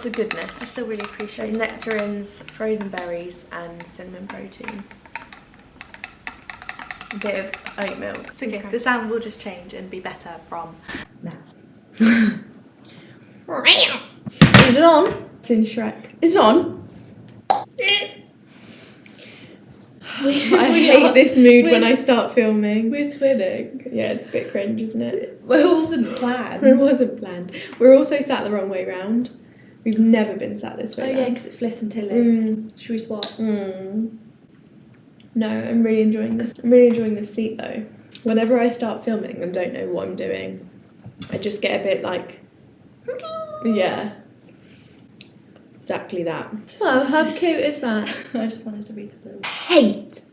lots of goodness. I still really appreciate There's it. nectarines, frozen berries and cinnamon protein. A bit of oat milk. It's okay, the sound will just change and be better from now. Is it on? It's in Shrek. Is it on? I hate this mood when I start filming. We're twinning. Yeah, it's a bit cringe, isn't it? Well, it wasn't planned. It wasn't planned. We're also sat the wrong way round. We've never been sat this way Oh round. yeah, because it's Fliss and Tilly. Should we swap? No, I'm really enjoying this. I'm really enjoying this seat though. Whenever I start filming and don't know what I'm doing, I just get a bit like, yeah. Exactly that. Oh, how cute is that? I just wanted to be still. Hate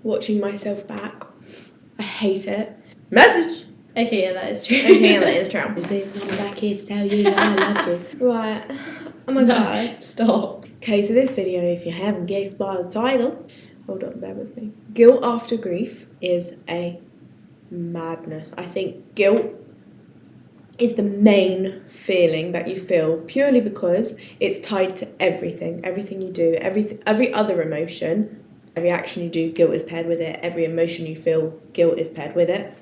watching myself back. I hate it. Message. Okay, yeah, that is true. Okay, that is true. I'm back here to tell you that I love you. Right. Oh my god. Stop. Okay, so this video, if you haven't guessed by the title, hold on, bear with me. Guilt after grief is a madness. I think guilt is the main feeling that you feel purely because it's tied to everything you do, every other emotion, every action you do, guilt is paired with it. Every emotion you feel, guilt is paired with it.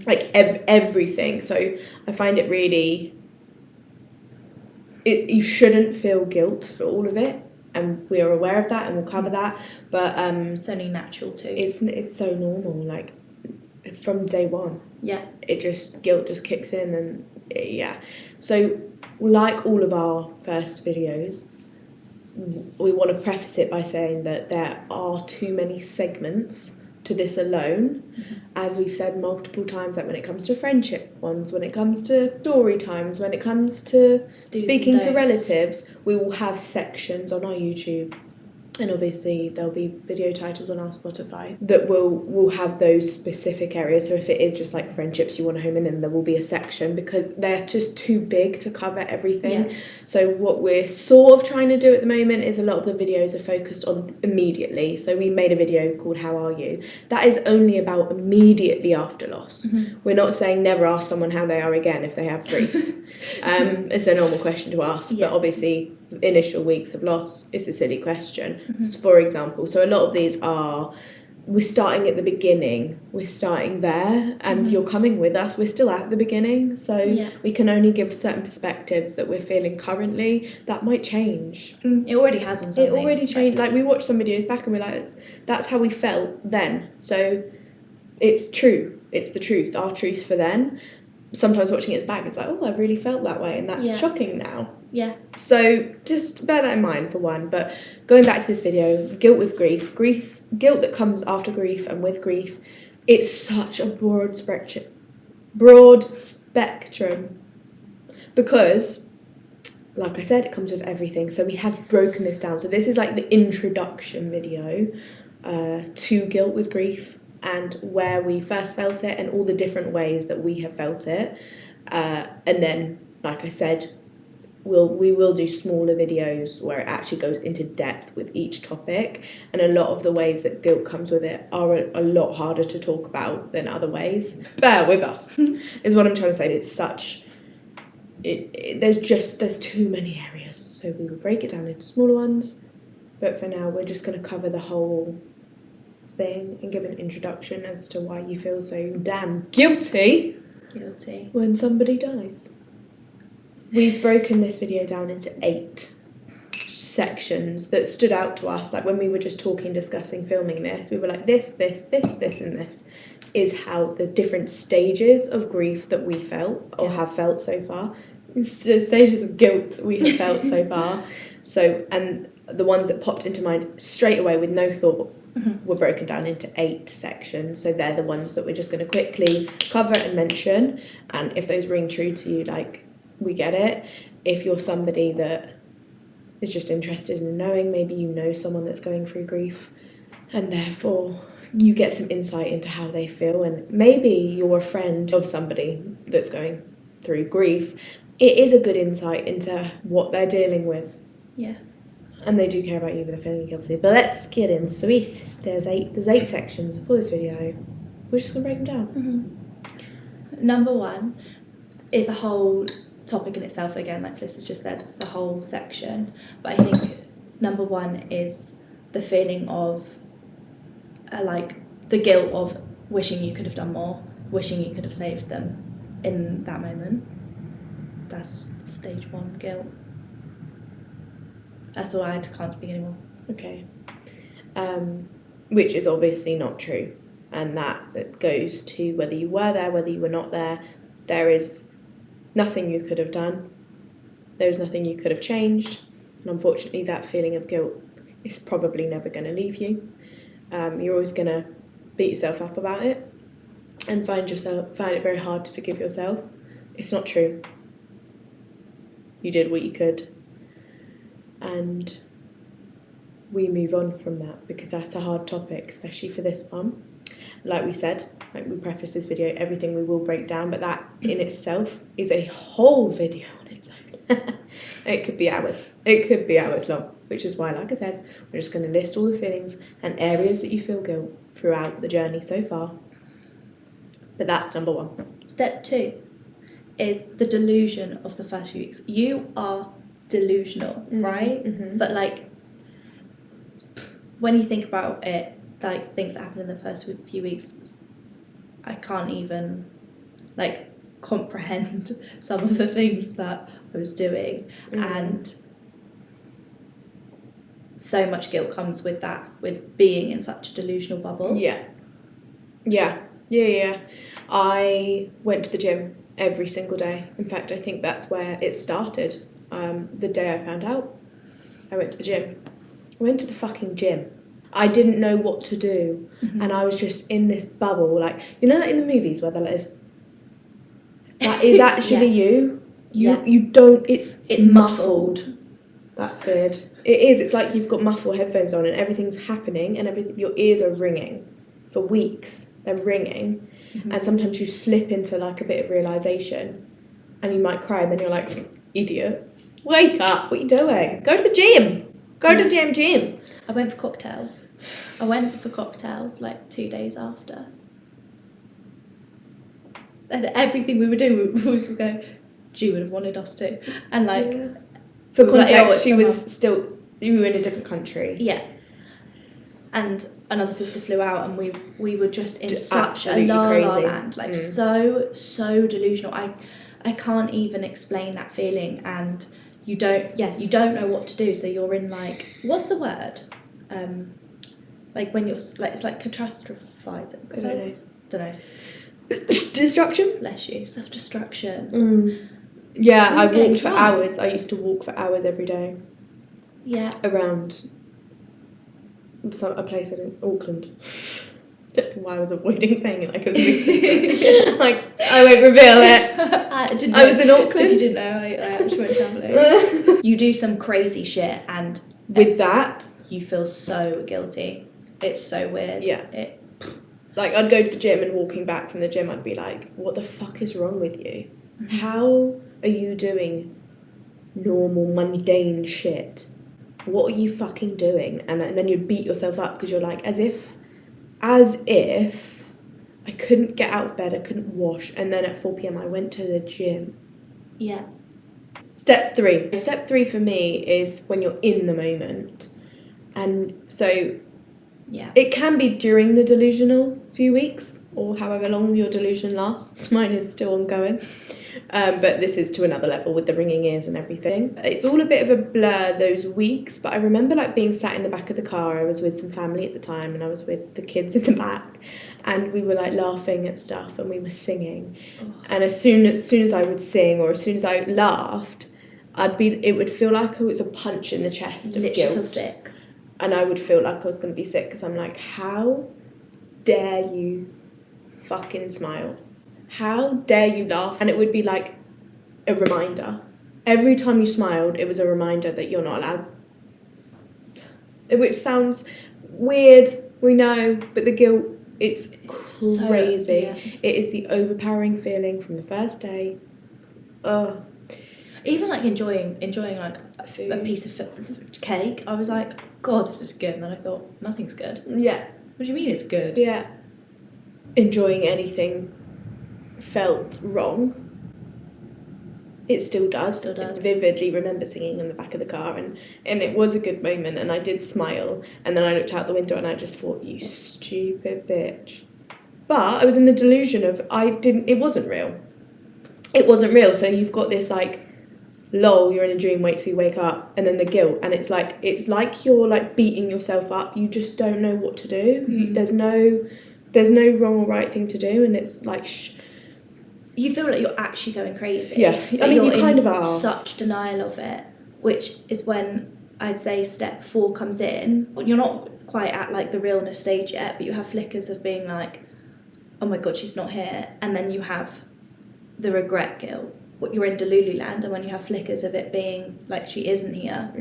Like everything. So I find it really, you shouldn't feel guilt for all of it, and we are aware of that and we'll cover that, but it's only natural too. It's so normal, like from day one. Yeah. Guilt just kicks in, and yeah. So like all of our first videos, we want to preface it by saying that there are too many segments to this alone. As we've said multiple times, like when it comes to friendship ones, when it comes to story times, when it comes to speaking to relatives, we will have sections on our YouTube, and obviously there'll be video titles on our Spotify that will have those specific areas. So if it is just like friendships you want to home in, then there will be a section because they're just too big to cover everything. Yeah. So what we're sort of trying to do at the moment is a lot of the videos are focused on immediately. So we made a video called How Are You? That is only about immediately after loss. We're not saying never ask someone how they are again if they have grief. It's a normal question to ask, but obviously initial weeks of loss is a silly question, for example. So a lot of these we're starting at the beginning, we're starting there, and you're coming with us, we're still at the beginning, so we can only give certain perspectives that we're feeling currently. That might change. It already has on some things. It already changed. Like we watched some videos back and we're like, that's how we felt then, so it's true, it's the truth, our truth for then. Sometimes watching it back, it's like, oh, I really felt that way, and that's shocking now. Yeah. So just bear that in mind for one. But going back to this video, guilt with grief, guilt that comes after grief and with grief, it's such a broad spectrum. Because, like I said, it comes with everything. So we have broken this down. So this is like the introduction video to guilt with grief, and where we first felt it and all the different ways that we have felt it. And then, like I said, we will do smaller videos where it actually goes into depth with each topic, and a lot of the ways that guilt comes with it are a lot harder to talk about than other ways. Bear with us, is what I'm trying to say. It's such... There's too many areas, so we will break it down into smaller ones, but for now we're just going to cover the whole thing and give an introduction as to why you feel so damn guilty when somebody dies. We've broken this video down into 8 sections that stood out to us. Like when we were just talking, discussing, filming this, we were like, this, and this is how the different stages of grief that we felt or have felt so far, stages of guilt we have felt so far. So, and the ones that popped into mind straight away with no thought were broken down into 8 sections. So they're the ones that we're just going to quickly cover and mention. And if those ring true to you, like, we get it. If you're somebody that is just interested in knowing, maybe you know someone that's going through grief, and therefore you get some insight into how they feel, and maybe you're a friend of somebody that's going through grief, it is a good insight into what they're dealing with. Yeah. And they do care about you, but they're feeling guilty. But let's get into it. There's 8 sections for this video. We're just going to break them down. Number 1 is a whole topic in itself again, like Fliss has just said, it's the whole section. But I think number one is the feeling of like the guilt of wishing you could have done more, wishing you could have saved them in that moment. That's stage one, guilt. That's all I can't speak anymore. Okay. Which is obviously not true. And that goes to whether you were there, whether you were not there. There is nothing you could have done. There is nothing you could have changed. And unfortunately, that feeling of guilt is probably never going to leave you. You're always going to beat yourself up about it and find it very hard to forgive yourself. It's not true. You did what you could. And we move on from that because that's a hard topic, especially for this one. Like we said, like we preface this video, everything we will break down, but that in itself is a whole video on its own. It could be hours. It could be hours long, which is why, like I said, we're just going to list all the feelings and areas that you feel guilt throughout the journey so far. But that's number one. Step two is the delusion of the first few weeks. You are delusional, right? Mm-hmm. But like, when you think about it, like things that happen in the first few weeks, I can't even like comprehend some of the things that I was doing, and so much guilt comes with that, with being in such a delusional bubble. Yeah. I went to the gym every single day. In fact, I think that's where it started. The day I found out, I went to the gym. I went to the fucking gym. I didn't know what to do, and I was just in this bubble, like, you know, like in the movies where they're like, that is actually you don't, it's muffled. That's weird. It is, it's like you've got muffled headphones on and everything's happening and your ears are ringing for weeks. They're ringing, and sometimes you slip into like a bit of realisation and you might cry, and then you're like, idiot, wake up, what are you doing? Go to the gym. Go to the damn gym. I went for cocktails. Like 2 days after. And everything we would do, we would go, G would have wanted us to. And like... Yeah. For context, you were in a different country. Yeah. And another sister flew out, and we were just in such a la land. Like so delusional. I can't even explain that feeling, and... You don't know what to do, so you're in like, what's the word? Like when you're like, it's like catastrophizing. I don't know. Destruction? Bless you. Self-destruction. Yeah, I walked for hours. I used to walk for hours every day. Yeah. Around a place in Auckland. Don't know why I was avoiding saying it like it was a big secret. Like, I won't reveal it. I was in Auckland. If you didn't know, I actually went travelling. You do some crazy shit, and with that, you feel so guilty. It's so weird. Yeah. Like, I'd go to the gym, and walking back from the gym, I'd be like, what the fuck is wrong with you? Mm-hmm. How are you doing normal, mundane shit? What are you fucking doing? And then you'd beat yourself up because you're like, as if I couldn't get out of bed, I couldn't wash, and then at 4 p.m. I went to the gym. Yeah. Step three for me is when you're in the moment. And so it can be during the delusional few weeks or however long your delusion lasts. Mine is still ongoing. But this is to another level with the ringing ears and everything. It's all a bit of a blur those weeks, but I remember like being sat in the back of the car. I was with some family at the time, and I was with the kids in the back, and we were like laughing at stuff, and we were singing. And as soon as I would sing, or as soon as I laughed, it would feel like it was a punch in the chest of guilt. Feel sick. And I would feel like I was going to be sick, because I'm like, how dare you fucking smile? How dare you laugh? And it would be like a reminder. Every time you smiled, it was a reminder that you're not allowed. Which sounds weird, we know, but the guilt, it's crazy. It is the overpowering feeling from the first day. Even like enjoying like a piece of cake, I was like, God, this is good. And then I thought, nothing's good. Yeah. What do you mean it's good? Yeah. Enjoying anything felt wrong. It still does. Still does. I vividly remember singing in the back of the car, and it was a good moment, and I did smile, and then I looked out the window and I just thought, you stupid bitch. But I was in the delusion of it wasn't real. It wasn't real, so you've got this like, lol, you're in a dream, wait till you wake up, and then the guilt, and it's like you're like beating yourself up, you just don't know what to do. There's no wrong or right thing to do, and it's like you feel like you're actually going crazy. Yeah, I mean, you kind of are. Such denial of it, which is when I'd say step 4 comes in. You're not quite at like the realness stage yet, but you have flickers of being like, oh my god, she's not here, and then you have the regret guilt. You're in Delulu land, and when you have flickers of it being like she isn't here,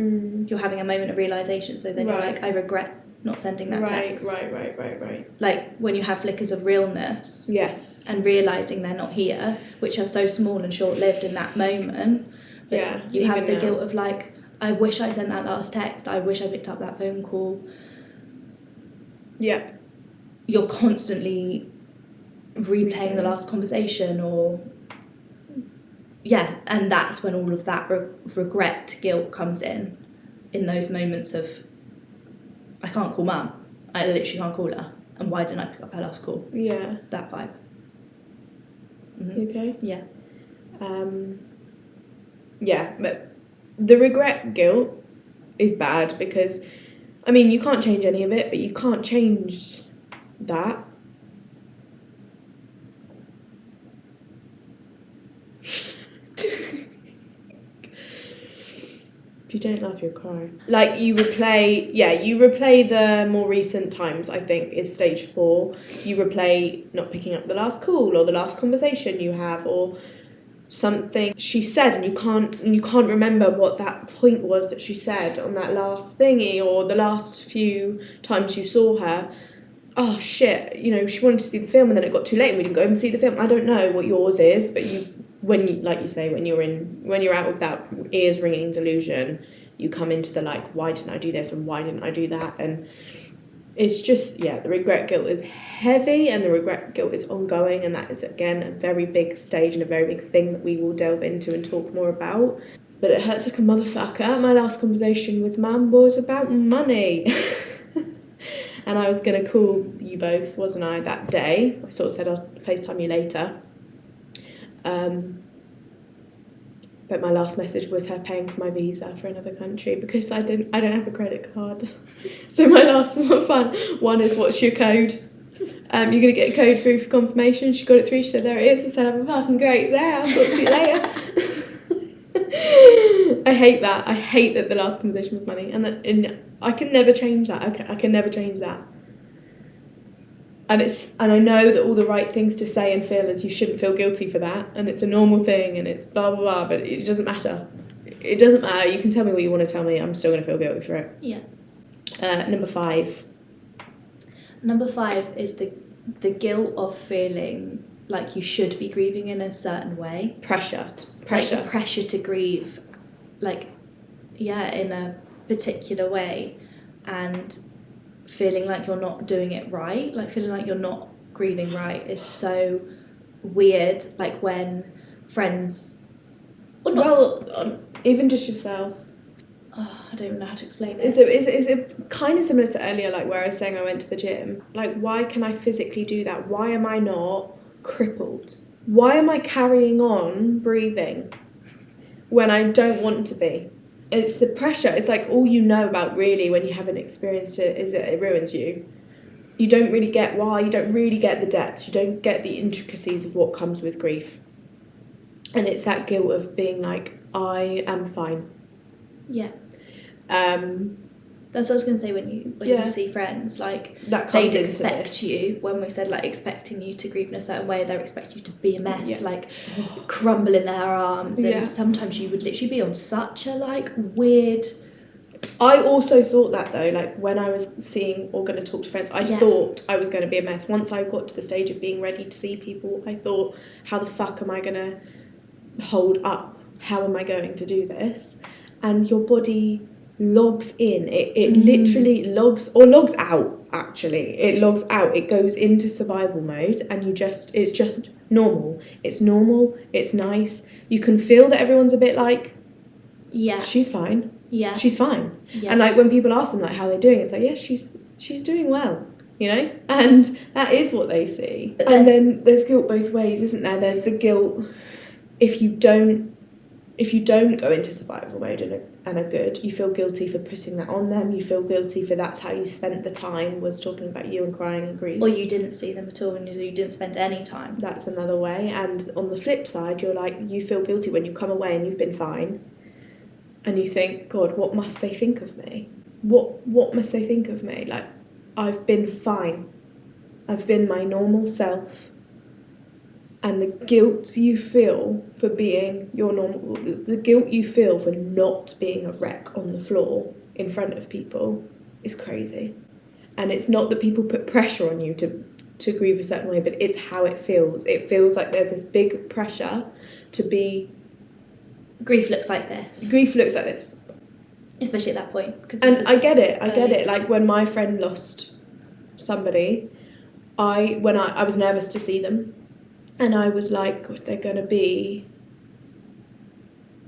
you're having a moment of realisation. So then you're like, I regret not sending that text. Right. Like when you have flickers of realness, yes, and realising they're not here, which are so small and short-lived in that moment. But yeah, you have the guilt of like, I wish I sent that last text. I wish I picked up that phone call. Yeah, you're constantly replaying the last conversation, or and that's when all of that regret guilt comes in those moments of, I can't call mum, I literally can't call her, and why didn't I pick up her last call? Yeah, that vibe. Okay. Yeah. Yeah, but the regret guilt is bad because, I mean, you can't change any of it, but you can't change that. If you don't laugh, you'll cry. Like, you replay the more recent times, I think, is stage 4. You replay not picking up the last call, or the last conversation you have, or something she said, and you can't remember what that point was that she said on that last thingy, or the last few times you saw her. Oh shit, she wanted to see the film, and then it got too late and we didn't go and see the film. I don't know what yours is, but when you're out of that ears ringing delusion, you come into the like, why didn't I do this and why didn't I do that? And it's just, the regret guilt is heavy, and the regret guilt is ongoing, and that is again a very big stage and a very big thing that we will delve into and talk more about. But it hurts like a motherfucker. My last conversation with mum was about money. And I was going to call you both, wasn't I, that day? I sort of said I'll FaceTime you later. But my last message was her paying for my visa for another country because I don't have a credit card. So my last one is, what's your code? You're going to get a code through for confirmation. She got it through. She said, there it is. I said, have a fucking great day. I'll talk to you later. I hate that. I hate that the last conversation was money, and I can never change that. I can never change that. And I know that all the right things to say and feel is you shouldn't feel guilty for that, and it's a normal thing, and it's blah blah blah. But it doesn't matter. It doesn't matter. You can tell me what you want to tell me. I'm still going to feel guilty for it. Yeah. Number 5. Number 5 is the guilt of feeling like you should be grieving in a certain way. Pressure To grieve, in a particular way, and feeling like you're not doing it right, like feeling like you're not grieving right is so weird. Like when friends, even just yourself. Oh, I don't even know how to explain it. Is it kind of similar to earlier, like where I was saying I went to the gym? Like, why can I physically do that? Why am I not crippled? Why am I carrying on breathing when I don't want to be? It's the pressure. It's like all you know about really when you haven't experienced it is that it ruins you. You don't really get why. You don't really get the depths. You don't get the intricacies of what comes with grief. And it's that guilt of being like, I am fine. Yeah. That's what I was going to say when you see friends, like they'd expect you, when we said like expecting you to grieve in a certain way, they're expecting you to be a mess, like crumble in their arms, and sometimes you would literally be on such a like weird. I also thought that though, like when I was seeing or going to talk to friends, I thought I was going to be a mess. Once I got to the stage of being ready to see people, I thought, how the fuck am I going to hold up? How am I going to do this? And your body logs in. It literally logs out. actually. It logs out. It goes into survival mode, and it's just normal. It's normal. It's nice. You can feel that everyone's a bit like, yeah, she's fine. Yeah. She's fine. Yeah. And like when people ask them like how they're doing, it's like, yeah, she's doing well, you know? And that is what they see. And then there's guilt both ways, isn't there? There's the guilt if you don't go into survival mode and are good, you feel guilty for putting that on them. You feel guilty for that's how you spent the time, was talking about you and crying and grief. Or you didn't see them at all and you didn't spend any time. That's another way. And on the flip side, you're like, you feel guilty when you come away and you've been fine. And you think, God, what must they think of me? What must they think of me? Like, I've been fine. I've been my normal self. And the guilt you feel for being your normal... The guilt you feel for not being a wreck on the floor in front of people is crazy. And it's not that people put pressure on you to grieve a certain way, but it's how it feels. It feels like there's this big pressure to be... Grief looks like this. Grief looks like this. Especially at that point. And I get it. Like when my friend lost somebody, I was nervous to see them. And I was like, they're going to be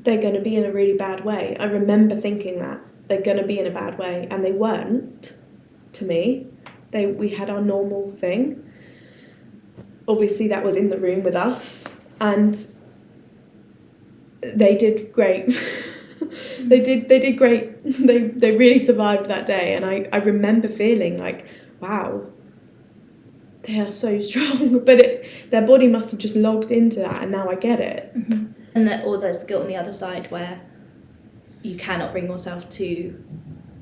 in a really bad way. I remember thinking that. They're going to be in a bad way. And they weren't, to me. We had our normal thing. Obviously, that was in the room with us. And they did great. They did great. They really survived that day. And I remember feeling like, wow, they are so strong. But their body must have just logged into that, and now I get it. Mm-hmm. And or there's the guilt on the other side where you cannot bring yourself to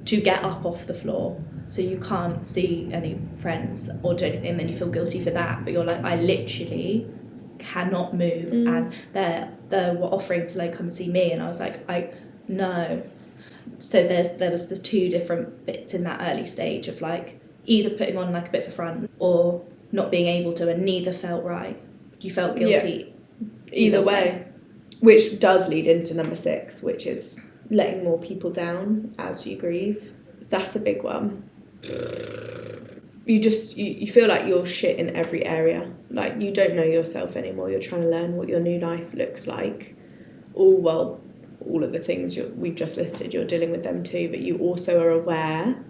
get up off the floor. So you can't see any friends or do anything, and then you feel guilty for that. But you're like, I literally cannot move, and they were offering to like come and see me, and I was like, no. So there was the two different bits in that early stage of like either putting on like a bit of a front or not being able to, and neither felt right. You felt guilty either way, which does lead into number 6, which is letting more people down as you grieve. That's a big one. You feel like you're shit in every area. Like you don't know yourself anymore. You're trying to learn what your new life looks like. All of the things we've just listed, you're dealing with them too, but you also are aware,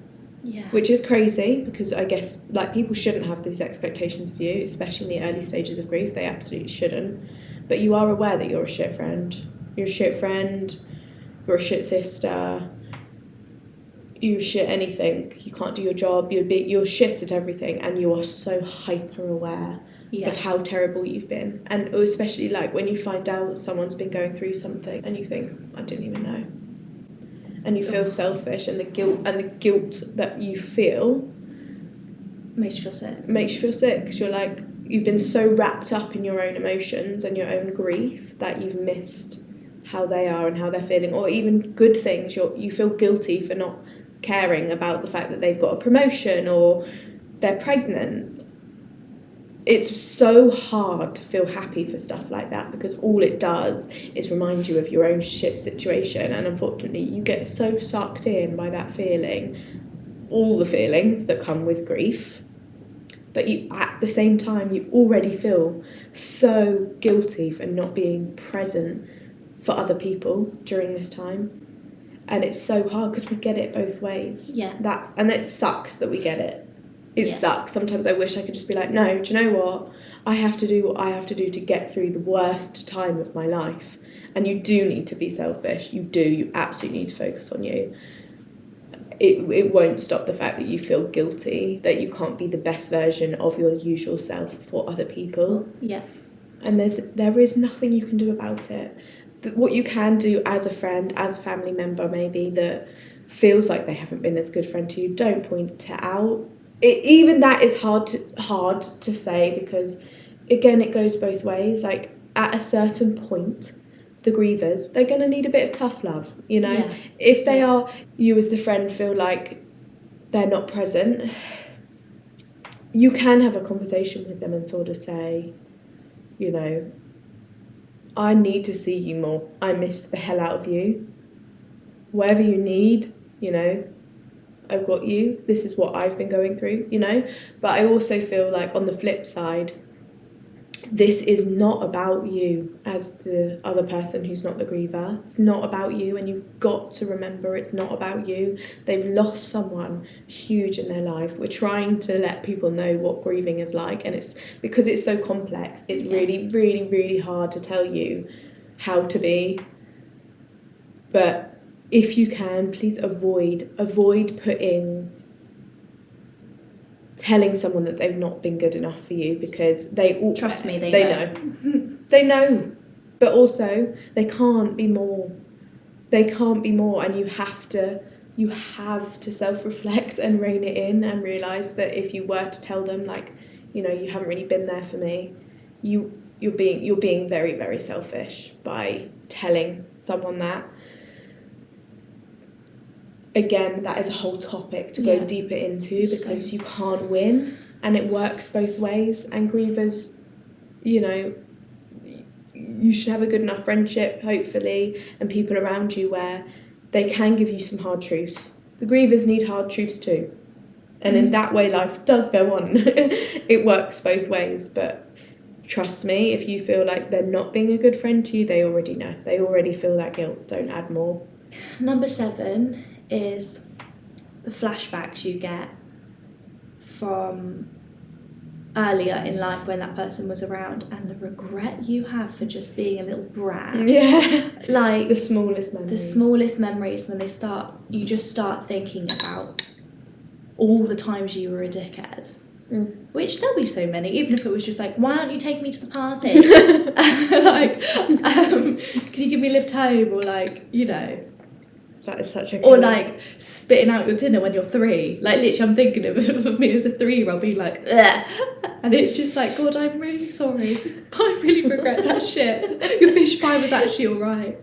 which is crazy because I guess like people shouldn't have these expectations of you, especially in the early stages of grief. They absolutely shouldn't. But you are aware that you're a shit friend. You're a shit friend. You're a shit sister. You shit anything. You can't do your job. You're shit at everything, and you are so hyper aware of how terrible you've been. And especially like when you find out someone's been going through something, and you think, I didn't even know. And you feel selfish, and the guilt that you feel makes you feel sick. Because you're like, you've been so wrapped up in your own emotions and your own grief that you've missed how they are and how they're feeling, or even good things. You feel guilty for not caring about the fact that they've got a promotion or they're pregnant. It's so hard to feel happy for stuff like that because all it does is remind you of your own shit situation, and unfortunately you get so sucked in by that feeling, all the feelings that come with grief, but you at the same time you already feel so guilty for not being present for other people during this time. And it's so hard because we get it both ways. And it sucks that we get it. It sucks. Sometimes I wish I could just be like, no, do you know what? I have to do what I have to do to get through the worst time of my life. And you do need to be selfish. You do. You absolutely need to focus on you. It won't stop the fact that you feel guilty, that you can't be the best version of your usual self for other people. And there is nothing you can do about it. What you can do as a friend, as a family member maybe, that feels like they haven't been as good friend to you, don't point it out. Even that is hard to say because, again, it goes both ways. Like, at a certain point, the grievers, they're going to need a bit of tough love, you know? If they are, you as the friend feel like they're not present, you can have a conversation with them and sort of say, you know, I need to see you more. I miss the hell out of you. Whatever you need, you know, I've got you, this is what I've been going through, you know. But I also feel like on the flip side, this is not about you as the other person who's not the griever. It's not about you, and you've got to remember it's not about you. They've lost someone huge in their life. We're trying to let people know what grieving is like, and it's because it's so complex, it's really, really, really hard to tell you how to be. But if you can, please avoid telling someone that they've not been good enough for you, because they all trust me, they know. They know, but also they can't be more, and you have to self-reflect and rein it in and realise that if you were to tell them, like, you know, you haven't really been there for me, you're being very, very selfish by telling someone that. Again, that is a whole topic to go deeper into, because you can't win, and it works both ways. And grievers, you know, you should have a good enough friendship, hopefully, and people around you where they can give you some hard truths. The grievers need hard truths too. And in that way, life does go on. It works both ways. But trust me, if you feel like they're not being a good friend to you, they already know. They already feel that guilt. Don't add more. Number 7 is the flashbacks you get from earlier in life when that person was around, and the regret you have for just being a little brat. Yeah. Like the smallest memories. The smallest memories, when you just start thinking about all the times you were a dickhead. Which there'll be so many, even if it was just like, why aren't you taking me to the party? Like, can you give me a lift home? Or like, you know. That is such a Or like spitting out your dinner when you're 3. Like literally I'm thinking of me as a 3-year-old being like, ugh. And it's just like, God, I'm really sorry. I really regret that shit. Your fish pie was actually alright.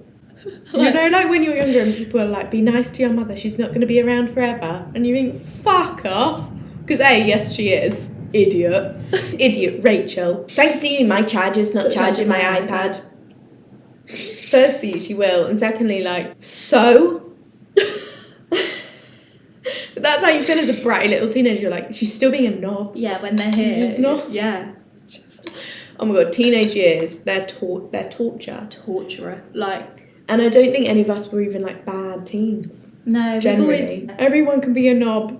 Like, you know, like when you're younger and people are like, be nice to your mother, she's not going to be around forever. And you think, fuck off. Because A, yes she is. Idiot. Idiot Rachel. Thanks to you, my charger's not charging my iPad. Firstly, she will. And secondly, like, so? But that's how you feel as a bratty little teenager. You're like, she's still being a knob. Yeah, when they're here. She's not. Yeah. Oh my God, teenage years, they're torture. Torturer. Like. And I don't think any of us were even like bad teens. No, generally. Everyone can be a knob.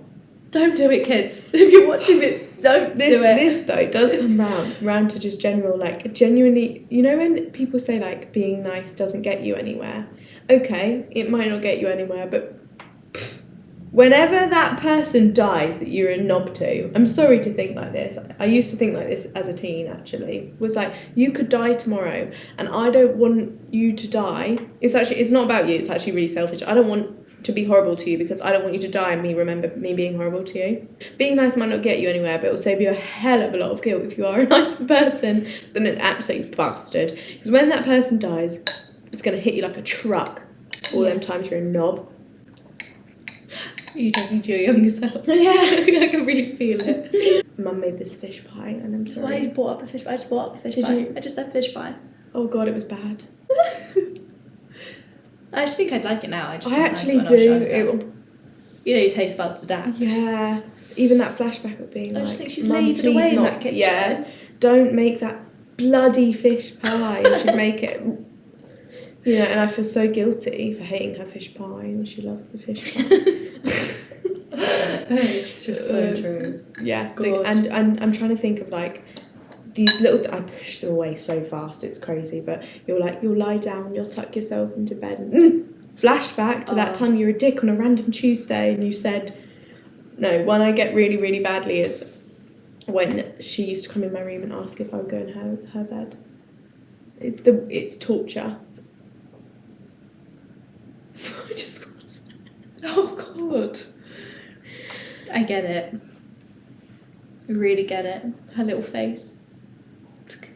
Don't do it, kids. If you're watching this, don't do it. This, though, does come round to just general, like, genuinely, you know when people say, like, being nice doesn't get you anywhere? Okay, it might not get you anywhere, but whenever that person dies that you're a knob to, I'm sorry to think like this. I used to think like this as a teen, actually. Was like, you could die tomorrow, and I don't want you to die. It's not about you, it's actually really selfish. I don't want to be horrible to you because I don't want you to die and remember me being horrible to you. Being nice might not get you anywhere, but it will save you a hell of a lot of guilt if you are a nice person than an absolute bastard. Because when that person dies, it's going to hit you like a truck all them times you're a knob. Are you talking to your younger self? Yeah. I can really feel it. Mum made this fish pie and I'm sorry. Why you brought up the fish pie? I just brought up the fish pie. I just said fish pie. Oh God, it was bad. I actually think I'd like it now. I actually do. You know, your taste buds adapt. Yeah. Even that flashback of being I like, just think she's laboured away in that kitchen. Yeah. Don't make that bloody fish pie. You should make it. You know, and I feel so guilty for hating her fish pie when she loved the fish pie. It's just so true. Yeah. And I'm trying to think of like these little I push them away so fast, it's crazy, but you'll lie down, you'll tuck yourself into bed and flashback to that time you were a dick on a random Tuesday and you said no. One I get really, really badly is when she used to come in my room and ask if I would go in her bed. It's torture. I just got sad. Oh God. I get it. I really get it. Her little face.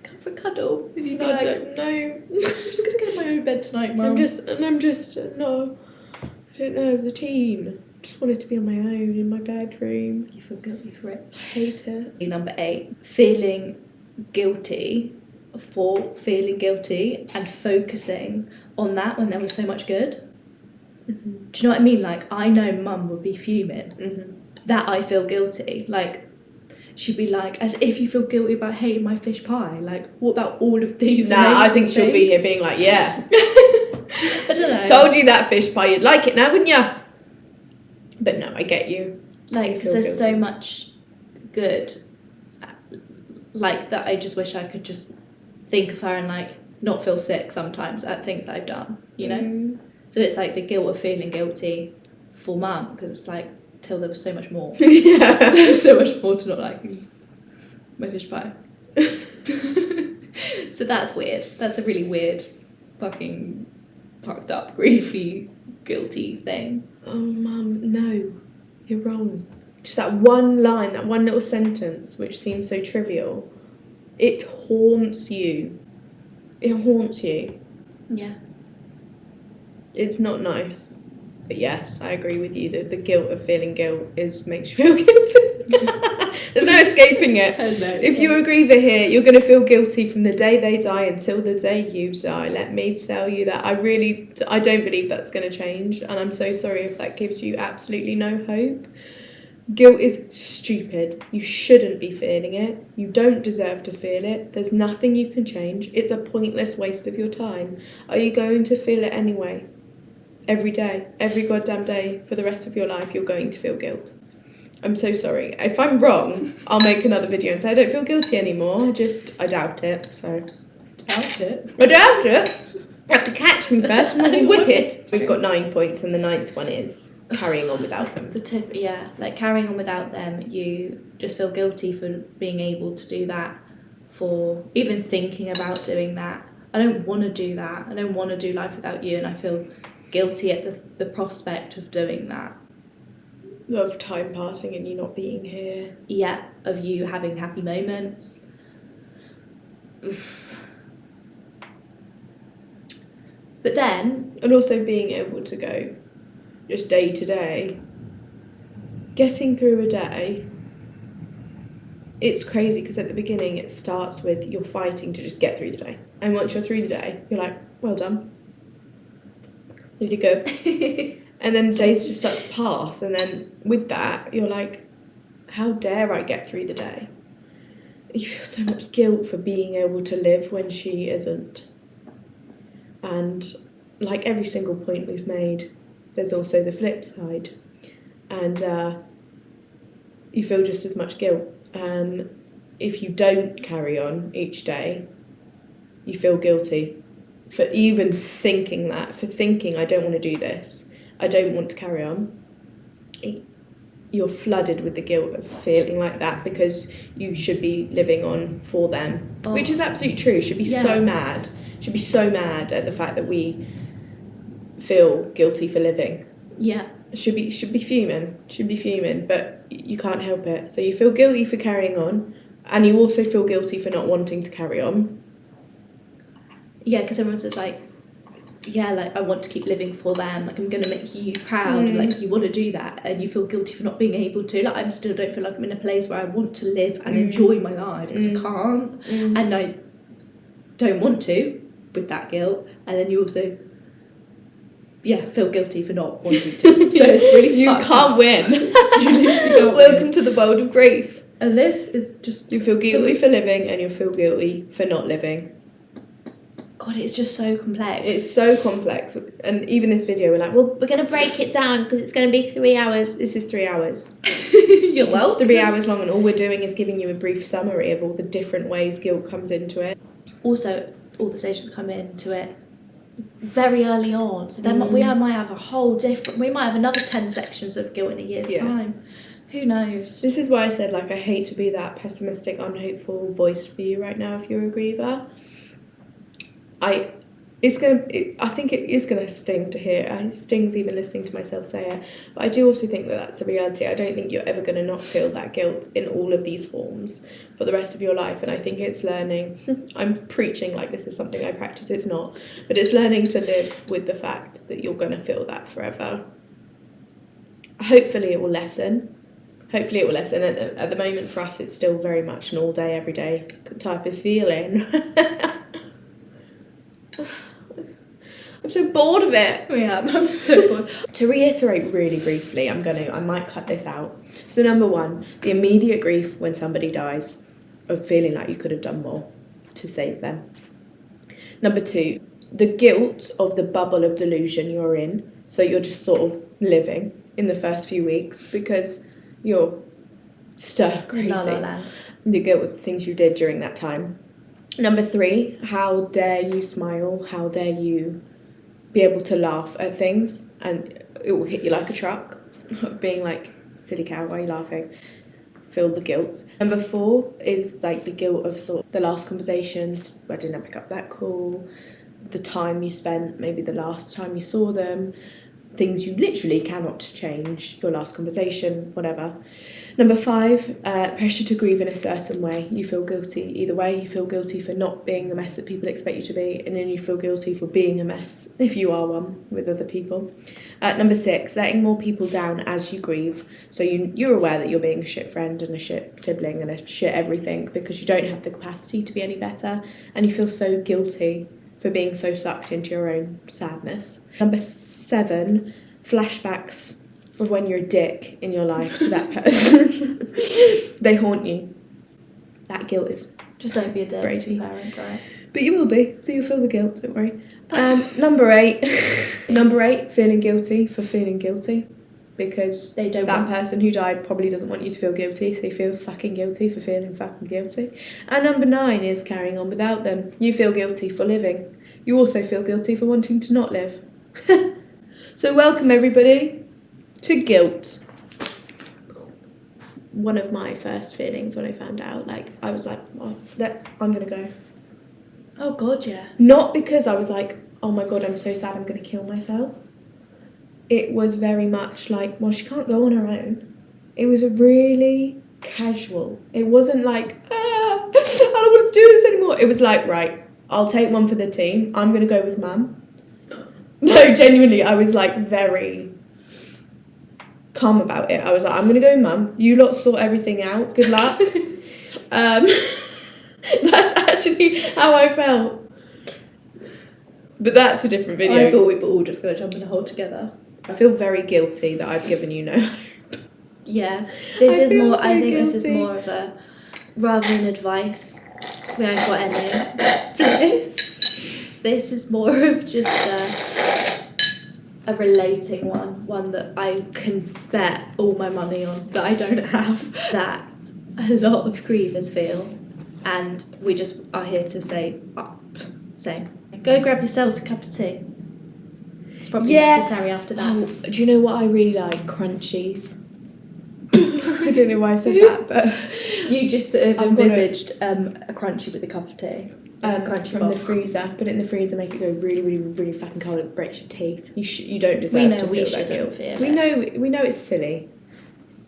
Come for a cuddle. And you'd be like, no. I'm just going to go to my own bed tonight, Mum. I'm just, no. I don't know, I was a teen. I just wanted to be on my own in my bedroom. You feel guilty for it. I hate it. Number 8, feeling guilty for feeling guilty and focusing on that when there was so much good. Mm-hmm. Do you know what I mean? Like, I know mum would be fuming Mm-hmm. that I feel guilty. Like, she'd be like, as if you feel guilty about hating my fish pie. Like, what about all of these I think she'll be here things? being like, yeah. I don't know. Told you that fish pie, you'd like it now, wouldn't you? But no, I get you. Like, because there's so much good, like, that I just wish I could just think of her and, like, not feel sick sometimes at things that I've done, you know? Mm. So it's like the guilt of feeling guilty for mum, because it's like, till there was so much more. Yeah. There was so much more to not like my fish pie. So that's weird. That's a really weird, fucking fucked up, griefy, guilty thing. Oh, Mum, no. You're wrong. Just that one line, that one little sentence, which seems so trivial, it haunts you. It haunts you. Yeah. It's not nice. But yes, I agree with you that the guilt of feeling guilt makes you feel guilty. There's no escaping it. If you're a griever here, you're going to feel guilty from the day they die until the day you die. Let me tell you that. I don't believe that's going to change. And I'm so sorry if that gives you absolutely no hope. Guilt is stupid. You shouldn't be feeling it. You don't deserve to feel it. There's nothing you can change. It's a pointless waste of your time. Are you going to feel it anyway? Every day, every goddamn day for the rest of your life, you're going to feel guilt. I'm so sorry. If I'm wrong, I'll make another video and say I don't feel guilty anymore. I doubt it. So, Doubt it. I doubt it. You have to catch me first and we'll whip it. We've got 9 points and the 9th one is carrying on without them. The tip, yeah, like carrying on without them, you just feel guilty for being able to do that, for even thinking about doing that. I don't want to do that. I don't want to do life without you, and I feel guilty at the prospect of doing that. Of time passing and you not being here. Yeah, of you having happy moments. But then... And also being able to go just day to day. Getting through a day, it's crazy because at the beginning it starts with you're fighting to just get through the day. And once you're through the day, you're like, well done. There you go. And then the days just start to pass. And then with that, you're like, how dare I get through the day? You feel so much guilt for being able to live when she isn't. And like every single point we've made, there's also the flip side. And you feel just as much guilt. If you don't carry on each day, you feel guilty for even thinking that, for thinking I don't want to do this, I don't want to carry on. You're flooded with the guilt of feeling like that because you should be living on for them, which is absolutely true. Should be so mad. Should be so mad at the fact that we feel guilty for living. Yeah. Should be fuming, but you can't help it. So you feel guilty for carrying on, and you also feel guilty for not wanting to carry on. Yeah, because everyone says like, yeah, like I want to keep living for them, like I'm gonna make you proud, like you want to do that, and you feel guilty for not being able to. Like I still don't feel like I'm in a place where I want to live and enjoy my life because I can't, and I don't want to with that guilt. And then you also, feel guilty for not wanting to. So it's really you can't win. Welcome to the world of grief. And this is just you feel guilty for living, and you feel guilty for not living. God, it's just so complex. It's so complex. And even this video, we're like, well, we're going to break it down because it's going to be 3 hours. This is 3 hours. You're welcome. 3 hours long, and all we're doing is giving you a brief summary of all the different ways guilt comes into it. Also, all the stages come into it very early on. So then we might have we might have another 10 sections of guilt in a year's time. Who knows? This is why I said, like, I hate to be that pessimistic, unhopeful voice for you right now if you're a griever. I think it is going to sting to hear. It stings even listening to myself say it. But I do also think that that's a reality. I don't think you're ever going to not feel that guilt in all of these forms for the rest of your life. And I think it's learning. I'm preaching like this is something I practice. It's not. But it's learning to live with the fact that you're going to feel that forever. Hopefully it will lessen. At the moment for us, it's still very much an all day, every day type of feeling. I'm so bored of it. Yeah, I'm so bored. To reiterate really briefly, I might cut this out. So number 1, the immediate grief when somebody dies, of feeling like you could have done more to save them. Number 2, the guilt of the bubble of delusion you're in. So you're just sort of living in the first few weeks because you're stir crazy. La La Land. The guilt of the things you did during that time. Number 3, how dare you smile? How dare you be able to laugh at things, and it will hit you like a truck, being like, silly cow, why are you laughing? Feel the guilt. Number 4 is like the guilt of sort of the last conversations, I didn't pick up that call, the time you spent, maybe the last time you saw them, things you literally cannot change, your last conversation, whatever. Number 5, pressure to grieve in a certain way. You feel guilty either way. You feel guilty for not being the mess that people expect you to be, and then you feel guilty for being a mess if you are one with other people. Number 6, letting more people down as you grieve. So you're aware that you're being a shit friend and a shit sibling and a shit everything because you don't have the capacity to be any better, and you feel so guilty for being so sucked into your own sadness. Number 7, flashbacks of when you're a dick in your life to that person. They haunt you. That guilt is... Just don't be a dick to your parents, right? But you will be, so you'll feel the guilt, don't worry. Number 8, feeling guilty for feeling guilty. Because that person who died probably doesn't want you to feel guilty, so you feel fucking guilty for feeling fucking guilty. And number 9 is carrying on without them. You feel guilty for living. You also feel guilty for wanting to not live. So welcome everybody to guilt. One of my first feelings when I found out, like, I was like, oh, I'm gonna go. Oh God, yeah. Not because I was like, oh my God, I'm so sad, I'm gonna kill myself. It was very much like, well, she can't go on her own. It was a really casual. It wasn't like, I don't want to do this anymore. It was like, right, I'll take one for the team. I'm going to go with Mum. No, genuinely, I was like very calm about it. I was like, I'm going to go with Mum. You lot sort everything out. Good luck. That's actually how I felt. But that's a different video. I thought we were all just going to jump in a hole together. I feel very guilty that I've given you no hope. Yeah, this is more of a, rather than advice, we ain't got any. Fliss. This is more of just a relating one that I can bet all my money on that I don't have, that a lot of grievers feel, and we just are here to say, go grab yourselves a cup of tea. It's probably necessary after that. Oh, do you know what I really like? Crunchies. I don't know why I said that, but... You just sort of envisaged a crunchy with a cup of tea. From the freezer. Put it in the freezer, make it go really, really, really fucking cold. It breaks your teeth. You don't deserve to feel that guilt. We know it's silly.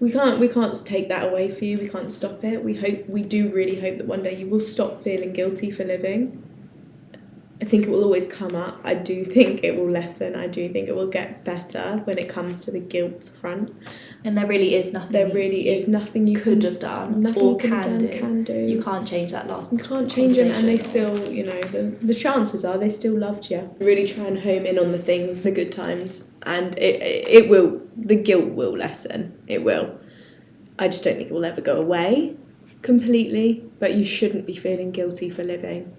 We can't take that away for you. We can't stop it. We do really hope that one day you will stop feeling guilty for living. I think it will always come up. I do think it will lessen. I do think it will get better when it comes to the guilt front. And there really is nothing. There really is nothing you could have done. Nothing or you can do. You can't change that last. You can't change them, and they still, the chances are they still loved you. Really try and home in on the things, the good times, and it will. The guilt will lessen. It will. I just don't think it will ever go away completely. But you shouldn't be feeling guilty for living.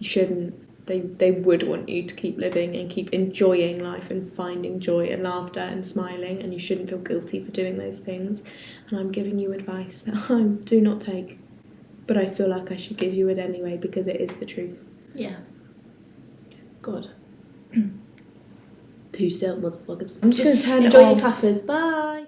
You shouldn't. They would want you to keep living and keep enjoying life and finding joy and laughter and smiling, and you shouldn't feel guilty for doing those things. And I'm giving you advice that I do not take, but I feel like I should give you it anyway because it is the truth. Yeah. God. Peace out, motherfuckers. I'm just going to turn Enjoy it off. your cuppers. Bye.